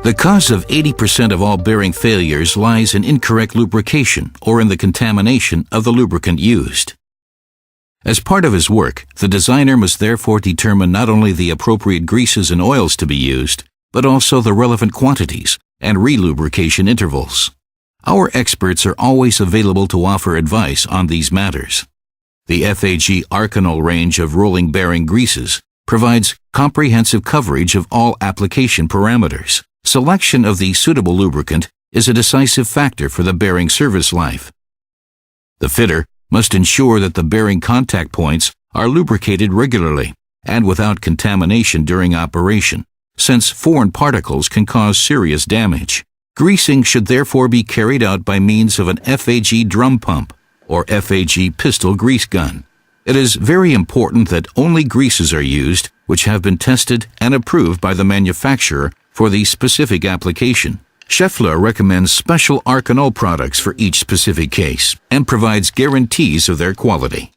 The cause of 80% of all bearing failures lies in incorrect lubrication or in the contamination of the lubricant used. As part of his work, the designer must therefore determine not only the appropriate greases and oils to be used, but also the relevant quantities and relubrication intervals. Our experts are always available to offer advice on these matters. The FAG Arcanol range of rolling bearing greases provides comprehensive coverage of all application parameters. Selection of the suitable lubricant is a decisive factor for the bearing service life. The fitter must ensure that the bearing contact points are lubricated regularly and without contamination during operation, since foreign particles can cause serious damage. Greasing should therefore be carried out by means of an FAG drum pump or FAG pistol grease gun. It is very important that only greases are used which have been tested and approved by the manufacturer for the specific application. Scheffler recommends special Arcanol products for each specific case and provides guarantees of their quality.